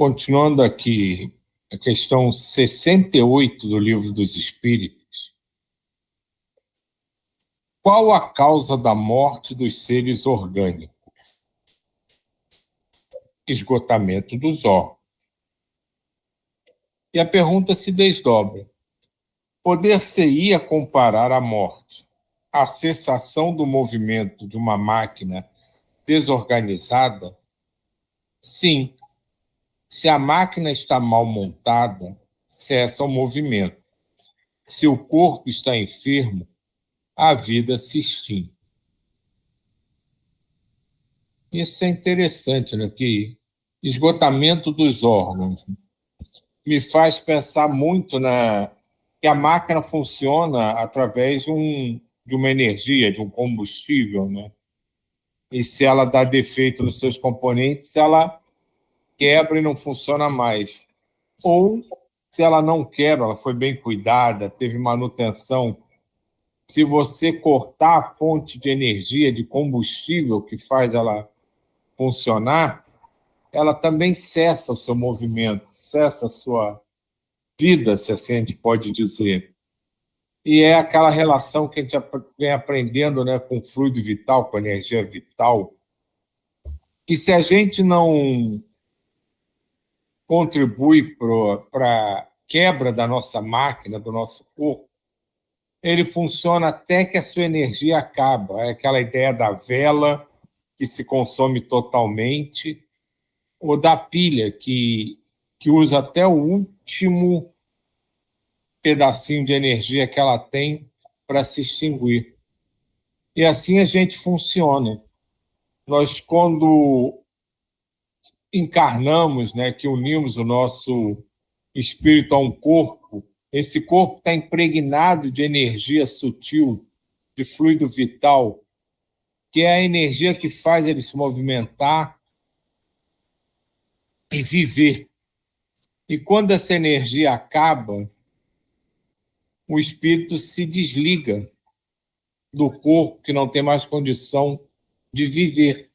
Continuando aqui, a questão 68 do Livro dos Espíritos. Qual a causa da morte dos seres orgânicos? Esgotamento dos órgãos. E a pergunta se desdobra. Poder-se-ia comparar a morte à cessação do movimento de uma máquina desorganizada? Sim. Se a máquina está mal montada, cessa o movimento. Se o corpo está enfermo, a vida se extingue. Isso é interessante, né? Que esgotamento dos órgãos me faz pensar muito que a máquina funciona através de uma energia, de um combustível, né? E se ela dá defeito nos seus componentes, ela quebra e não funciona mais. Ou, se ela não quebra, ela foi bem cuidada, teve manutenção, se você cortar a fonte de energia, de combustível que faz ela funcionar, ela também cessa o seu movimento, cessa a sua vida, se assim a gente pode dizer. E é aquela relação que a gente vem aprendendo, né, com o fluido vital, com a energia vital, que se a gente não contribui para a quebra da nossa máquina, do nosso corpo, ele funciona até que a sua energia acaba. É aquela ideia da vela que se consome totalmente, ou da pilha que usa até o último pedacinho de energia que ela tem para se extinguir. E assim a gente funciona. Nós, quando encarnamos, né, que unimos o nosso espírito a um corpo, esse corpo está impregnado de energia sutil, de fluido vital, que é a energia que faz ele se movimentar e viver. E quando essa energia acaba, o espírito se desliga do corpo, que não tem mais condição de viver.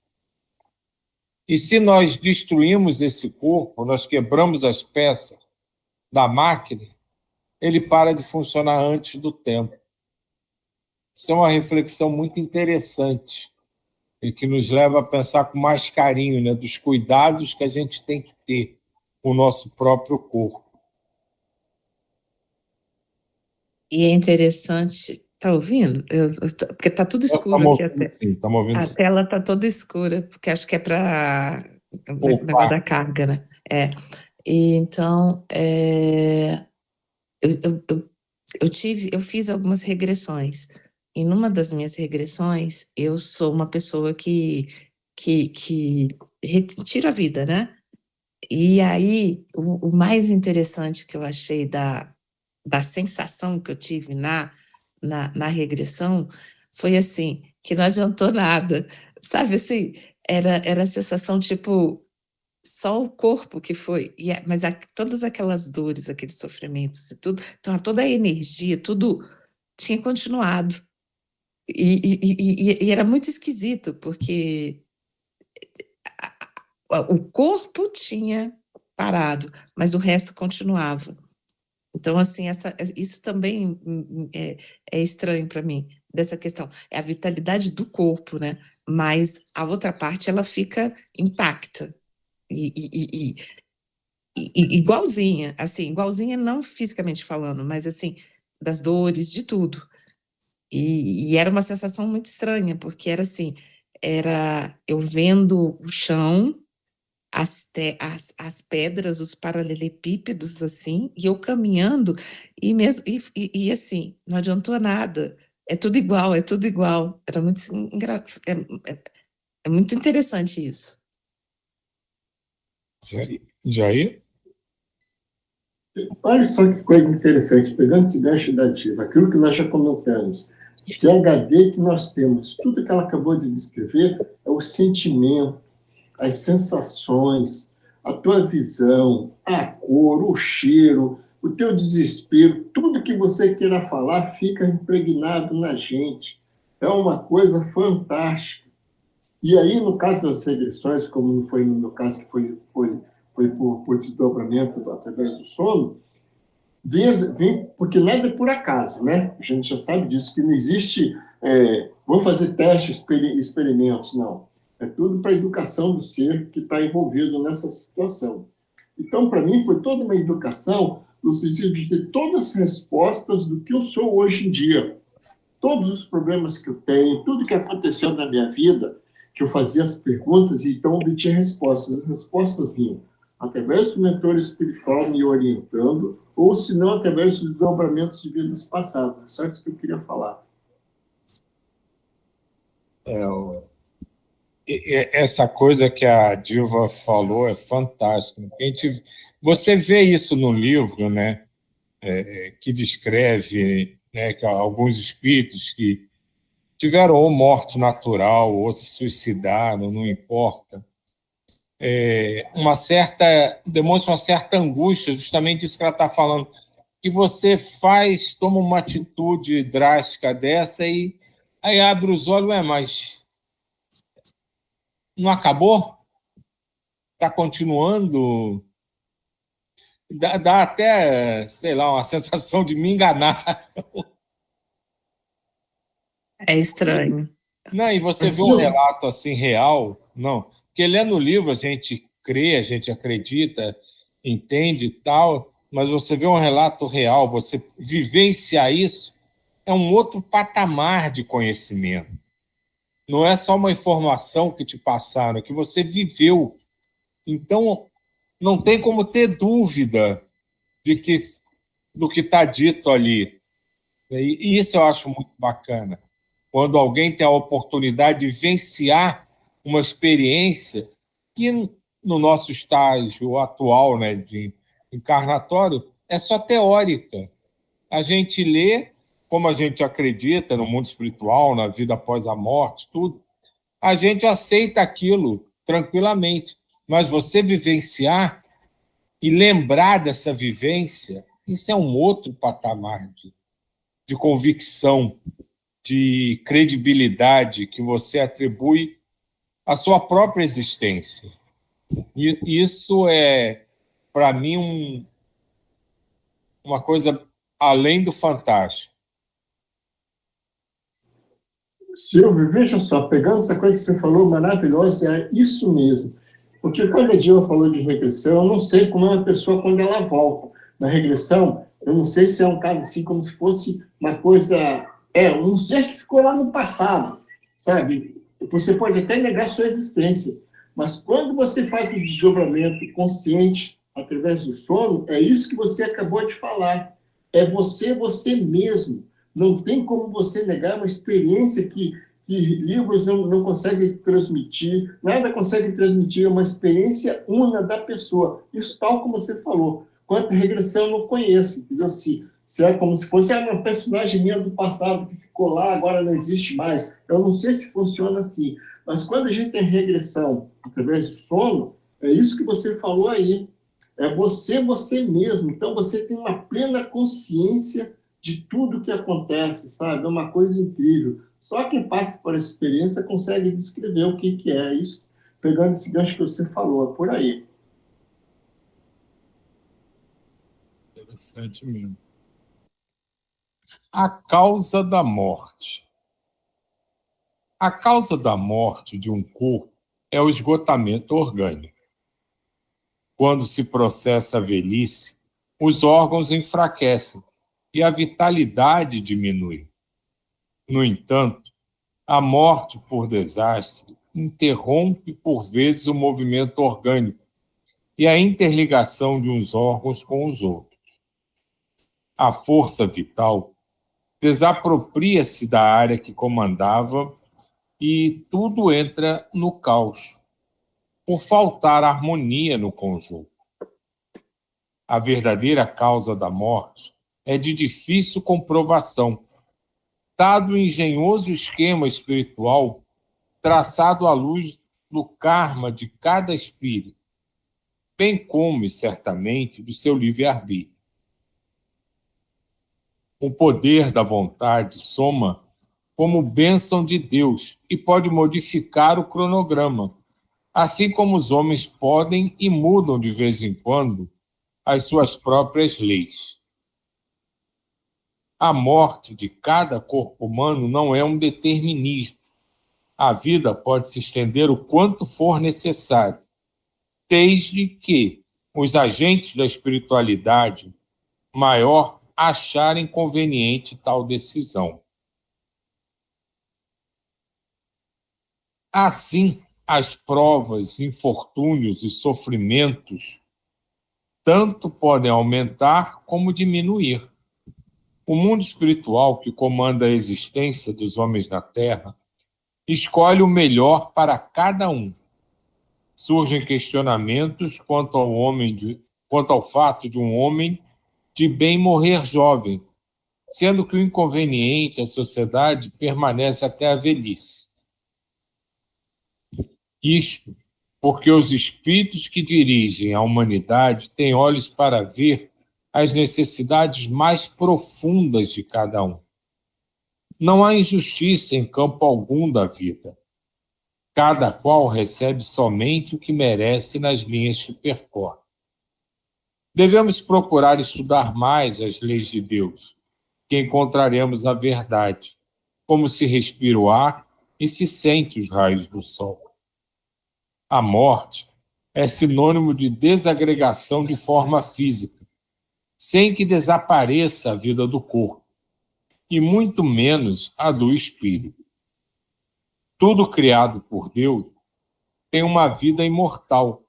E se nós destruímos esse corpo, nós quebramos as peças da máquina, ele para de funcionar antes do tempo. Isso é uma reflexão muito interessante e que nos leva a pensar com mais carinho, né, dos cuidados que a gente tem que ter com o nosso próprio corpo. E é interessante, tá ouvindo? Porque tá tudo escuro aqui até. Sim, estamos ouvindo. A tela tá toda escura, porque acho que é para o negócio da carga, né? E então, eu fiz algumas regressões. E numa das minhas regressões, eu sou uma pessoa que retira a vida, né? E aí, o mais interessante que eu achei da sensação que eu tive na regressão foi assim, que não adiantou nada, sabe assim? Era a sensação tipo, só o corpo que foi, mas todas aquelas dores, aqueles sofrimentos e tudo, então toda a energia, tudo tinha continuado. E era muito esquisito, porque o corpo tinha parado, mas o resto continuava. Então, assim, isso também é estranho para mim, dessa questão. É a vitalidade do corpo, né? Mas a outra parte, ela fica intacta. Igualzinha, assim, igualzinha não fisicamente falando, mas, assim, das dores, de tudo. E era uma sensação muito estranha, porque era assim, era eu vendo o chão, as pedras, os paralelepípedos, assim, e eu caminhando, e mesmo assim, não adiantou nada. É tudo igual, é tudo igual. Era muito é muito interessante isso. Jair? Olha só que coisa interessante, pegando esse gancho da Diva, aquilo que nós já comentamos, que HD que nós temos, tudo que ela acabou de descrever é o sentimento, as sensações, a tua visão, a cor, o cheiro, o teu desespero, tudo que você queira falar fica impregnado na gente. É uma coisa fantástica. E aí, no caso das regressões, como foi no meu caso que foi foi por desdobramento através do sono, vem porque nada é por acaso, né? A gente já sabe disso, que não existe, vamos fazer testes, experimentos, não. É tudo para a educação do ser que está envolvido nessa situação. Então, para mim, foi toda uma educação no sentido de ter todas as respostas do que eu sou hoje em dia. Todos os problemas que eu tenho, tudo que aconteceu na minha vida, que eu fazia as perguntas e então obtinha respostas. As respostas vinham através do mentor espiritual me orientando, ou se não, através dos desdobramentos de vidas passadas. É só isso que eu queria falar. Essa coisa que a Dilva falou é fantástica. Você vê isso no livro, né? Que descreve, né, que alguns espíritos que tiveram ou morte natural ou se suicidaram, não importa. Demonstra uma certa angústia, justamente isso que ela está falando, que você toma uma atitude drástica dessa e aí abre os olhos, mas não acabou? Está continuando? Dá até, sei lá, uma sensação de me enganar. É estranho. Não, e você vê um relato assim real, não, porque lendo o livro a gente crê, a gente acredita, entende e tal, mas você vê um relato real, você vivenciar isso, é um outro patamar de conhecimento. Não é só uma informação que te passaram, é que você viveu. Então, não tem como ter dúvida do que está dito ali. E isso eu acho muito bacana. Quando alguém tem a oportunidade de vivenciar uma experiência que, no nosso estágio atual, né, de encarnatório, é só teórica. A gente lê, como a gente acredita no mundo espiritual, na vida após a morte, tudo, a gente aceita aquilo tranquilamente. Mas você vivenciar e lembrar dessa vivência, isso é um outro patamar de convicção, de credibilidade que você atribui à sua própria existência. E isso é, para mim, uma coisa além do fantástico. Silvio, veja só, pegando essa coisa que você falou, maravilhosa, é isso mesmo. Porque quando a Dilma falou de regressão, eu não sei como é uma pessoa quando ela volta. Na regressão, eu não sei se é um caso assim, como se fosse uma coisa... um ser que ficou lá no passado, sabe? Você pode até negar sua existência, mas quando você faz o desdobramento consciente através do sono, é isso que você acabou de falar. É você mesmo. Não tem como você negar uma experiência que livros não conseguem transmitir, nada consegue transmitir, é uma experiência única da pessoa. Isso tal como você falou. Quanto à regressão, eu não conheço, entendeu? Se é como se fosse uma personagem minha do passado que ficou lá, agora não existe mais. Eu não sei se funciona assim. Mas quando a gente tem regressão através do sono, é isso que você falou aí. É você mesmo. Então, você tem uma plena consciência de tudo que acontece, sabe? É uma coisa incrível. Só quem passa por essa experiência consegue descrever o que é isso, pegando esse gancho que você falou, é por aí. Interessante mesmo. A causa da morte. A causa da morte de um corpo é o esgotamento orgânico. Quando se processa a velhice, os órgãos enfraquecem e a vitalidade diminui. No entanto, a morte por desastre interrompe por vezes o movimento orgânico e a interligação de uns órgãos com os outros. A força vital desapropria-se da área que comandava e tudo entra no caos, por faltar harmonia no conjunto. A verdadeira causa da morte é de difícil comprovação, dado o engenhoso esquema espiritual traçado à luz do karma de cada espírito, bem como, certamente, do seu livre-arbítrio. O poder da vontade soma como bênção de Deus e pode modificar o cronograma, assim como os homens podem e mudam de vez em quando as suas próprias leis. A morte de cada corpo humano não é um determinismo. A vida pode se estender o quanto for necessário, desde que os agentes da espiritualidade maior acharem conveniente tal decisão. Assim, as provas, infortúnios e sofrimentos tanto podem aumentar como diminuir. O mundo espiritual que comanda a existência dos homens na Terra escolhe o melhor para cada um. Surgem questionamentos quanto ao fato de um homem de bem morrer jovem, sendo que o inconveniente à sociedade permanece até a velhice. Isto porque os espíritos que dirigem a humanidade têm olhos para ver as necessidades mais profundas de cada um. Não há injustiça em campo algum da vida. Cada qual recebe somente o que merece nas linhas que percorre. Devemos procurar estudar mais as leis de Deus, que encontraremos a verdade, como se respira o ar e se sente os raios do sol. A morte é sinônimo de desagregação de forma física, sem que desapareça a vida do corpo, e muito menos a do espírito. Tudo criado por Deus tem uma vida imortal.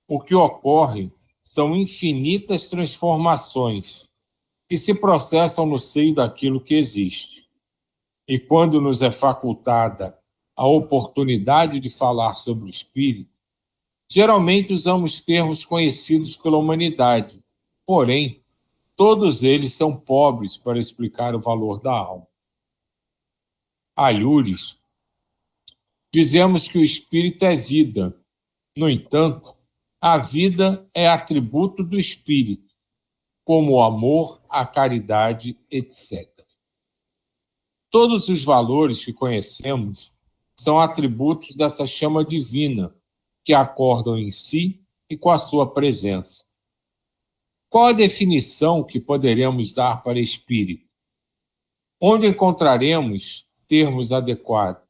O que ocorre são infinitas transformações que se processam no seio daquilo que existe. E quando nos é facultada a oportunidade de falar sobre o espírito, geralmente usamos termos conhecidos pela humanidade, porém, todos eles são pobres para explicar o valor da alma. Alhures, dizemos que o espírito é vida. No entanto, a vida é atributo do espírito, como o amor, a caridade, etc. Todos os valores que conhecemos são atributos dessa chama divina, que acordam em si e com a sua presença. Qual a definição que poderemos dar para espírito? Onde encontraremos termos adequados?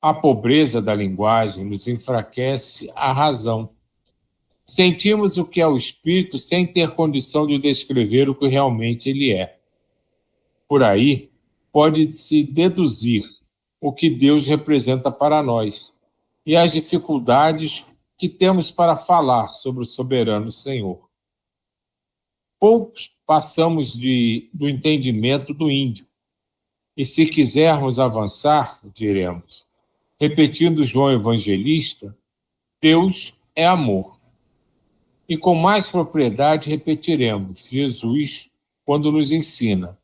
A pobreza da linguagem nos enfraquece a razão. Sentimos o que é o espírito sem ter condição de descrever o que realmente ele é. Por aí, pode-se deduzir o que Deus representa para nós e as dificuldades que temos para falar sobre o soberano Senhor. Poucos passamos do entendimento do índio, e se quisermos avançar, diremos, repetindo João Evangelista, Deus é amor. E com mais propriedade repetiremos Jesus quando nos ensina,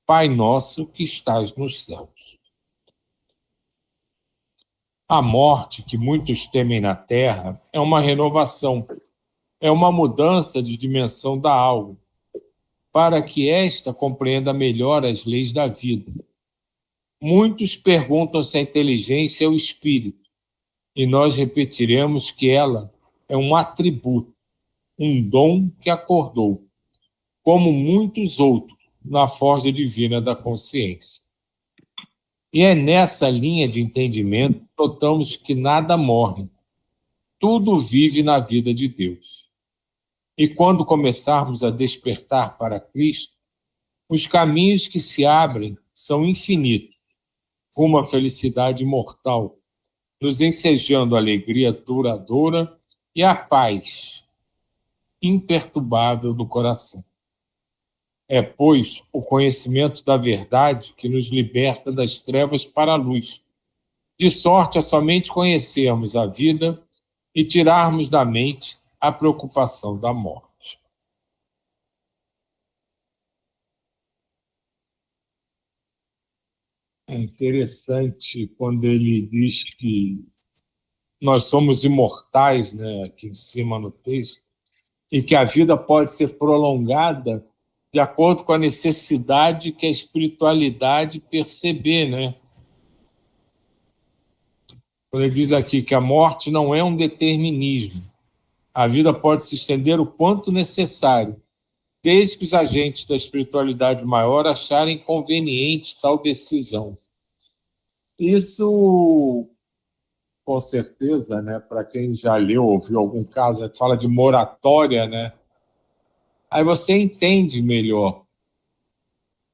Pai nosso que estás nos céus. A morte que muitos temem na terra é uma renovação, é uma mudança de dimensão da alma, para que esta compreenda melhor as leis da vida. Muitos perguntam se a inteligência é o espírito, e nós repetiremos que ela é um atributo, um dom que acordou, como muitos outros, na forja divina da consciência. E é nessa linha de entendimento que notamos que nada morre, tudo vive na vida de Deus. E quando começarmos a despertar para Cristo, os caminhos que se abrem são infinitos, rumo à felicidade imortal, nos ensejando a alegria duradoura e a paz imperturbável do coração. É, pois, o conhecimento da verdade que nos liberta das trevas para a luz, de sorte a somente conhecermos a vida e tirarmos da mente a preocupação da morte. É interessante quando ele diz que nós somos imortais, né, aqui em cima no texto, e que a vida pode ser prolongada de acordo com a necessidade que a espiritualidade perceber, né? quando ele diz aqui que a morte não é um determinismo. A vida pode se estender o quanto necessário, desde que os agentes da espiritualidade maior acharem conveniente tal decisão. Isso, com certeza, né, para quem já leu, ouviu algum caso, que fala de moratória, né, aí você entende melhor.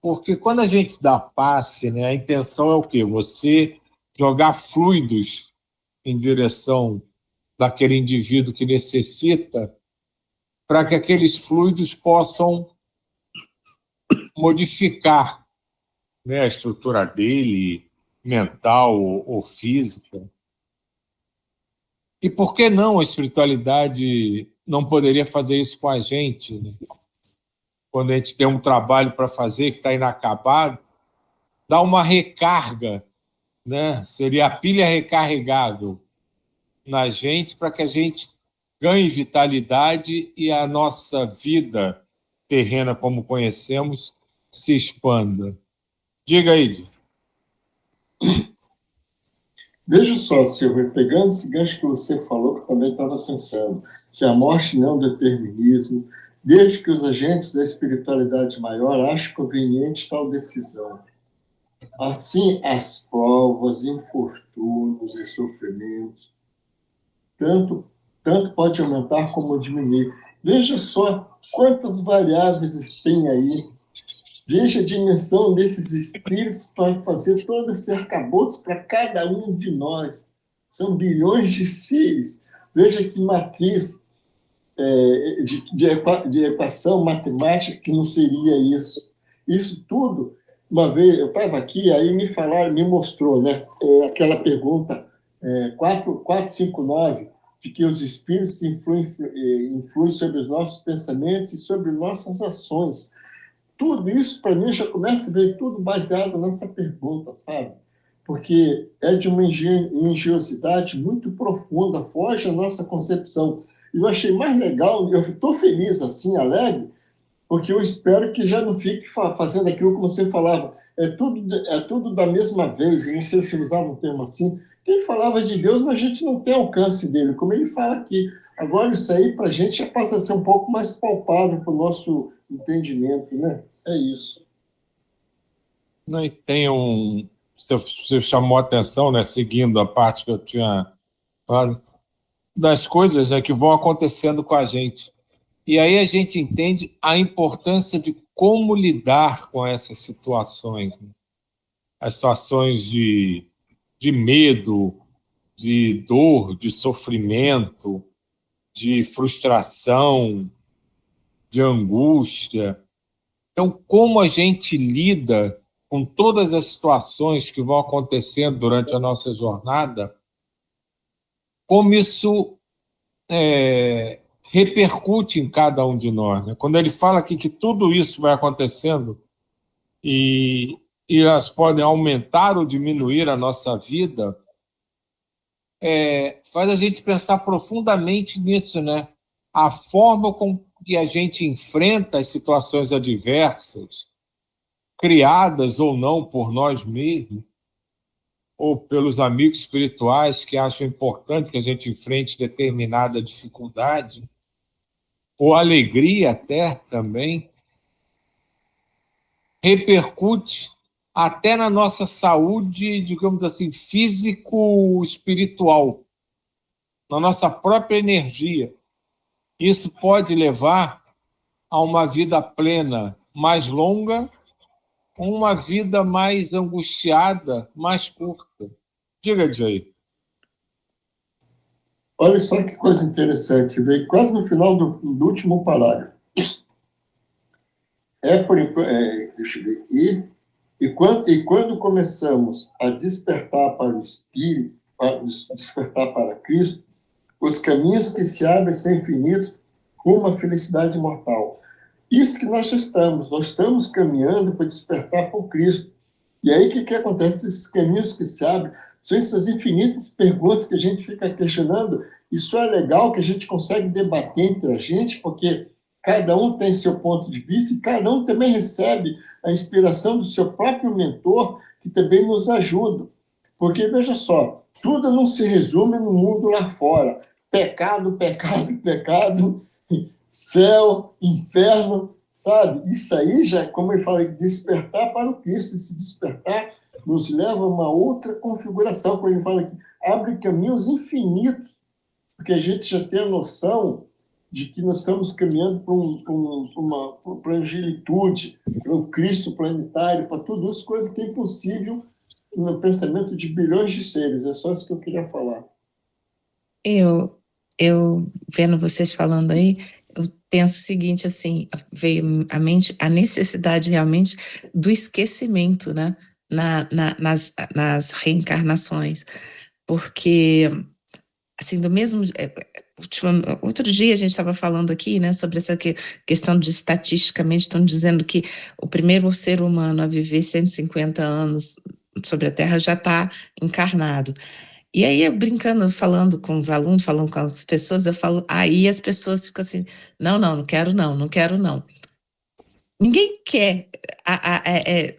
Porque quando a gente dá passe, né, a intenção é o quê? Você jogar fluidos em direção daquele indivíduo que necessita, para que aqueles fluidos possam modificar, né, a estrutura dele, mental ou física. E por que não a espiritualidade não poderia fazer isso com a gente, né? Quando a gente tem um trabalho para fazer que está inacabado, dá uma recarga, né? Seria a pilha recarregável na gente para que a gente ganhe vitalidade e a nossa vida terrena, como conhecemos, se expanda. Diga aí. Veja só, Silvio, pegando esse gancho que você falou, que eu também estava pensando, que a morte não é um determinismo, desde que os agentes da espiritualidade maior achem conveniente tal decisão. Assim, as provas, infortúnios e sofrimentos, tanto pode aumentar como diminuir. Veja só quantas variáveis tem aí. Veja a dimensão desses espíritos para fazer todo esse arcabouço para cada um de nós. São bilhões de seres. Veja que matriz de equação matemática que não seria isso. Isso tudo, uma vez, eu estava aqui, aí me falaram, me mostrou, né, aquela pergunta 459, de que os espíritos influem sobre os nossos pensamentos e sobre nossas ações. Tudo isso, para mim, já começa a ver tudo baseado nessa pergunta, sabe? Porque é de uma engenhosidade muito profunda, foge à nossa concepção. E eu achei mais legal, eu estou feliz, assim, alegre, porque eu espero que já não fique fazendo aquilo que você falava. É tudo da mesma vez, eu não sei se usava um termo assim. Quem falava de Deus, mas a gente não tem alcance dele, como ele fala aqui. Agora, isso aí, para a gente, já passa a ser um pouco mais palpável para o nosso entendimento, né? É isso. Não, e tem um... Você chamou a atenção, né, seguindo a parte que eu tinha falado, das coisas, né, que vão acontecendo com a gente. E aí a gente entende a importância de como lidar com essas situações, né? As situações de medo, de dor, de sofrimento, de frustração, de angústia. Então, como a gente lida com todas as situações que vão acontecendo durante a nossa jornada, como isso repercute em cada um de nós, né? Quando ele fala aqui que tudo isso vai acontecendo e elas podem aumentar ou diminuir a nossa vida, faz a gente pensar profundamente nisso, né? A forma com que a gente enfrenta as situações adversas, criadas ou não por nós mesmos, ou pelos amigos espirituais que acham importante que a gente enfrente determinada dificuldade, ou alegria até também, repercute até na nossa saúde, digamos assim, físico-espiritual, na nossa própria energia. Isso pode levar a uma vida plena mais longa, ou uma vida mais angustiada, mais curta. Diga, Jay. Olha só que coisa interessante, veio quase no final do último parágrafo. Deixa eu ver aqui. E quando começamos a despertar para o Espírito, despertar para Cristo, os caminhos que se abrem são infinitos rumo à felicidade mortal. Isso que nós estamos caminhando para despertar por Cristo. E aí o que acontece? Esses caminhos que se abrem são essas infinitas perguntas que a gente fica questionando. Isso é legal, que a gente consegue debater entre a gente, porque cada um tem seu ponto de vista e cada um também recebe a inspiração do seu próprio mentor, que também nos ajuda. Porque, veja só, tudo não se resume no mundo lá fora. Pecado, pecado, pecado, céu, inferno, sabe? Isso aí já, como ele fala, despertar para o Cristo. Esse despertar nos leva a uma outra configuração, como ele fala que abre caminhos infinitos, porque a gente já tem a noção de que nós estamos caminhando para a angelitude, para o Cristo planetário, para tudo isso, coisa que é impossível no pensamento de bilhões de seres. É só isso que eu queria falar. Eu vendo vocês falando aí, eu penso o seguinte, assim, veio à mente a necessidade realmente do esquecimento, né, nas reencarnações, porque, assim, do mesmo... outro dia a gente estava falando aqui, né, sobre essa questão de estatisticamente, estão dizendo que o primeiro ser humano a viver 150 anos sobre a Terra já está encarnado. E aí, eu brincando, falando com os alunos, falando com as pessoas, eu falo, aí as pessoas ficam assim, não quero não, não quero não. Ninguém quer,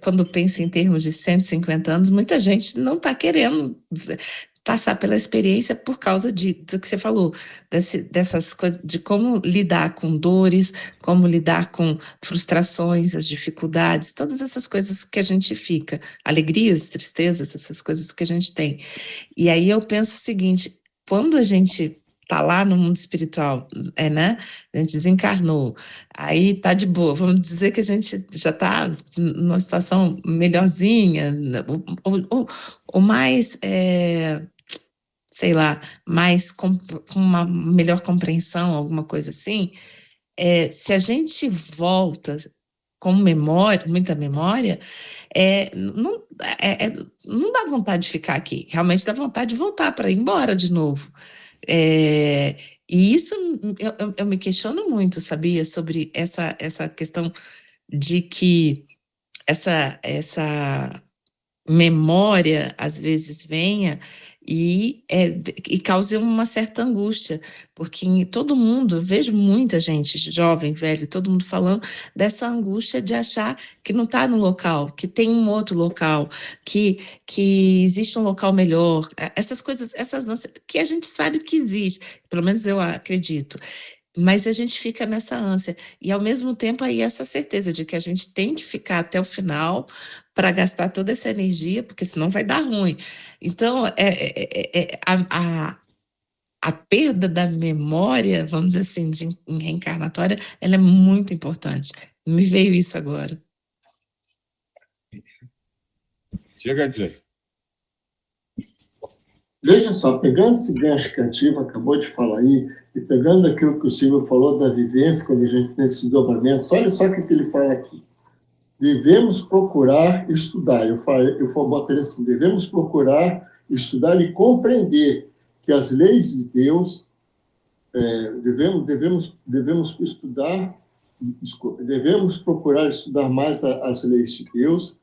quando pensa em termos de 150 anos, muita gente não está querendo passar pela experiência por causa do que você falou, dessas coisas, de como lidar com dores, como lidar com frustrações, as dificuldades, todas essas coisas que a gente fica, alegrias, tristezas, essas coisas que a gente tem. E aí eu penso o seguinte, quando a gente tá lá no mundo espiritual, né? A gente desencarnou, aí tá de boa, vamos dizer que a gente já tá numa situação melhorzinha, ou mais, sei lá, mais com uma melhor compreensão, alguma coisa assim, se a gente volta com memória, muita memória, não dá vontade de ficar aqui, realmente dá vontade de voltar para ir embora de novo. E isso eu me questiono muito, sabia, sobre essa questão de que essa memória às vezes venha e cause uma certa angústia, porque todo mundo, eu vejo muita gente, jovem, velho, todo mundo falando dessa angústia de achar que não está no local, que tem um outro local, que existe um local melhor, essas coisas, essas que a gente sabe que existe, pelo menos eu acredito. Mas a gente fica nessa ânsia. E, ao mesmo tempo, aí essa certeza de que a gente tem que ficar até o final para gastar toda essa energia, porque senão vai dar ruim. Então, a perda da memória, vamos dizer assim, em reencarnatória, ela é muito importante. Me veio isso agora. Chega de jeito. Veja só, pegando esse gancho que a Ativa acabou de falar aí, e pegando aquilo que o Silvio falou da vivência, quando a gente tem esses dobramentos, olha só o que ele fala aqui. Devemos procurar estudar, eu botaria assim, devemos procurar estudar e compreender que as leis de Deus, devemos estudar, desculpa, devemos procurar estudar mais as leis de Deus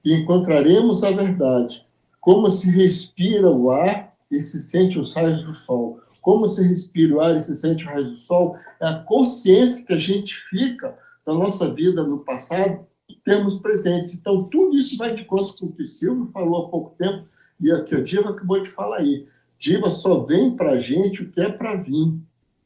e encontraremos a verdade. Como se respira o ar e se sente os raios do sol. Como se respira o ar e se sente os raios do sol, é a consciência que a gente fica da nossa vida no passado e temos presentes. Então, tudo isso vai de conta com o que o Silvio falou há pouco tempo e que a Diva acabou de falar aí. Diva, só vem para a gente o que é para vir,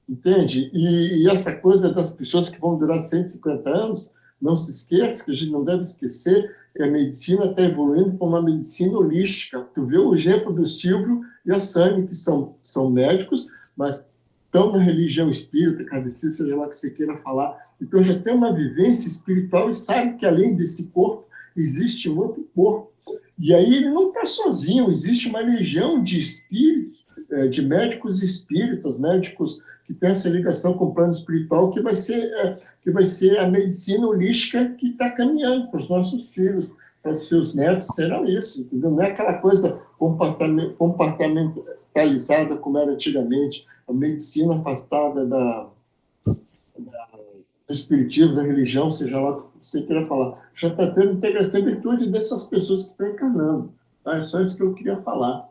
entende? E essa coisa das pessoas que vão durar 150 anos, não se esqueça, que a gente não deve esquecer, que a medicina está evoluindo para uma medicina holística. Tu vê o exemplo do Silvio e a Sânia, que são médicos, mas estão na religião espírita, kardecista, seja lá o que você queira falar. Então já tem uma vivência espiritual e sabe que além desse corpo, existe um outro corpo. E aí ele não está sozinho, existe uma legião de espíritos, de médicos espíritas, médicos que têm essa ligação com o plano espiritual, que vai ser a medicina holística que está caminhando para os nossos filhos, para os seus netos, serão isso, entendeu? Não é aquela coisa compartamentalizada como era antigamente, a medicina afastada do espiritismo, da religião, seja lá o que você queira falar. Já está tendo integração em virtude dessas pessoas que estão encarnando. Tá? É só isso que eu queria falar.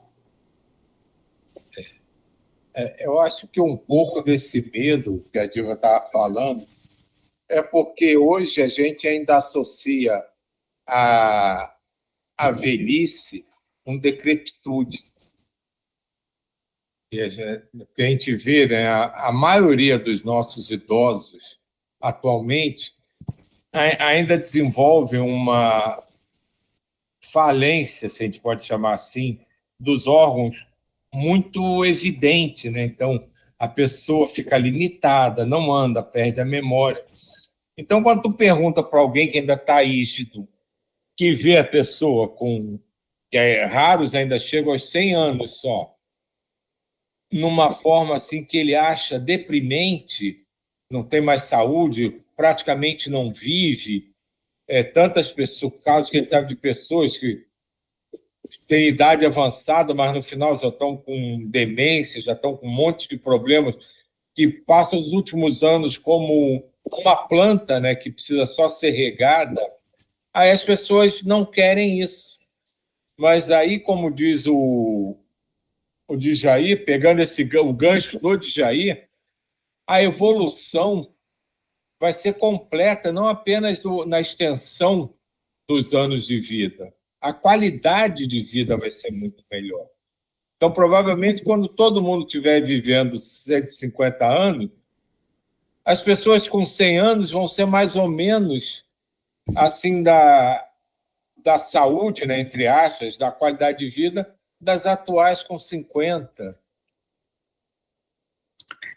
Eu acho que um pouco desse medo que a Diva estava falando é porque hoje a gente ainda associa a velhice com decrepitude. que a gente vê, né, a maioria dos nossos idosos, atualmente, ainda desenvolve uma falência, se a gente pode chamar assim, dos órgãos muito evidente, né? Então, a pessoa fica limitada, não anda, perde a memória. Então, quando tu pergunta para alguém que ainda está rígido, que vê a pessoa raros ainda chegam aos 100 anos só, numa forma assim que ele acha deprimente, não tem mais saúde, praticamente não vive. Tantas pessoas, casos que a gente sabe de pessoas que têm idade avançada, mas no final já estão com demência, já estão com um monte de problemas, que passam os últimos anos como uma planta, né, que precisa só ser regada. Aí as pessoas não querem isso. Mas aí, como diz o Djair, pegando o gancho do Djair, a evolução vai ser completa, não apenas na extensão dos anos de vida. A qualidade de vida vai ser muito melhor. Então, provavelmente, quando todo mundo estiver vivendo 150 anos, as pessoas com 100 anos vão ser mais ou menos assim da saúde, né, entre aspas, da qualidade de vida das atuais com 50.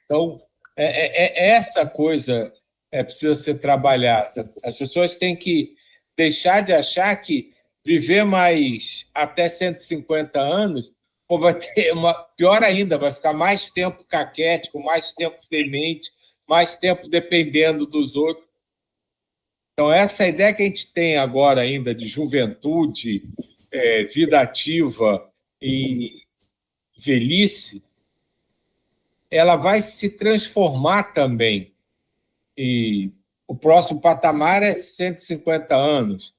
Então, essa coisa precisa ser trabalhada. As pessoas têm que deixar de achar que viver mais até 150 anos vai ter pior ainda, vai ficar mais tempo caquético, mais tempo demente, mais tempo dependendo dos outros. Então, essa ideia que a gente tem agora ainda de juventude, vida ativa e velhice, ela vai se transformar também. E o próximo patamar é 150 anos.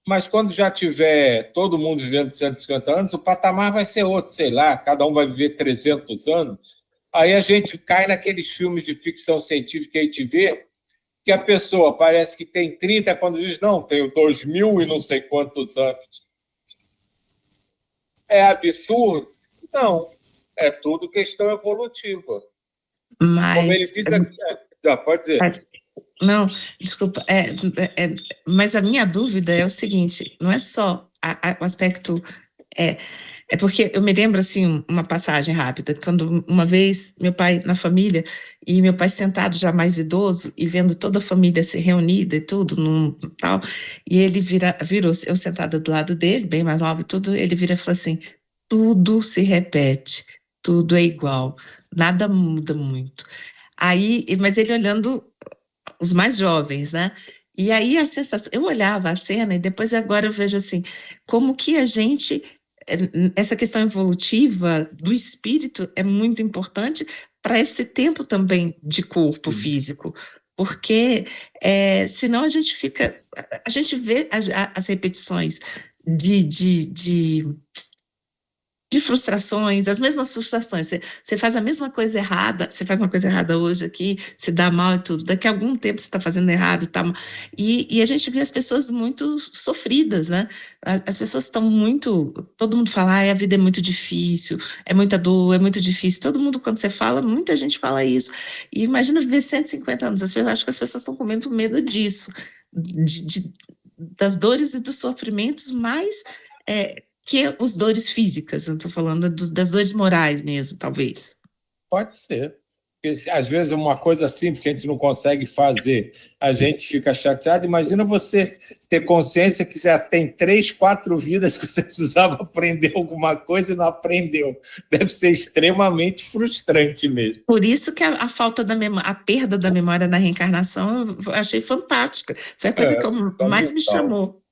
Mas quando já tiver todo mundo vivendo 150 anos, o patamar vai ser outro, sei lá, cada um vai viver 300 anos. Aí a gente cai naqueles filmes de ficção científica que a gente vê, que a pessoa parece que tem 30, quando diz, não, tenho 2000 e não sei quantos anos. É absurdo? Não, é tudo questão evolutiva. Mas... Como ele diz aqui, pode dizer. Não, desculpa, mas a minha dúvida é o seguinte, não é só o aspecto... É porque eu me lembro, assim, uma passagem rápida, quando uma vez meu pai na família, e meu pai sentado já mais idoso, e vendo toda a família se reunida e tudo, tal, e ele virou, eu sentada do lado dele, bem mais nova e tudo, ele vira e fala assim, tudo se repete, tudo é igual, nada muda muito. Aí, mas ele olhando os mais jovens, né? E aí a sensação, eu olhava a cena e depois agora eu vejo assim, como que a gente... Essa questão evolutiva do espírito é muito importante para esse tempo também de corpo físico, porque senão a gente vê as repetições de frustrações, as mesmas frustrações, você faz a mesma coisa errada, você faz uma coisa errada hoje aqui, se dá mal e tudo, daqui a algum tempo você está fazendo errado, tá? E a gente vê as pessoas muito sofridas, né? As pessoas estão muito, todo mundo fala, a vida é muito difícil, é muita dor, é muito difícil, todo mundo quando você fala, muita gente fala isso, e imagina viver 150 anos, acho que as pessoas estão com muito medo disso, das dores e dos sofrimentos, mais... que as dores físicas, eu estou falando das dores morais mesmo, talvez. Pode ser. Porque, às vezes, uma coisa simples que a gente não consegue fazer, a gente fica chateado. Imagina você ter consciência que já tem 3, 4 vidas que você precisava aprender alguma coisa e não aprendeu. Deve ser extremamente frustrante mesmo. Por isso que a falta da memória, a perda da memória na reencarnação, eu achei fantástica. Foi a coisa que mais me chamou.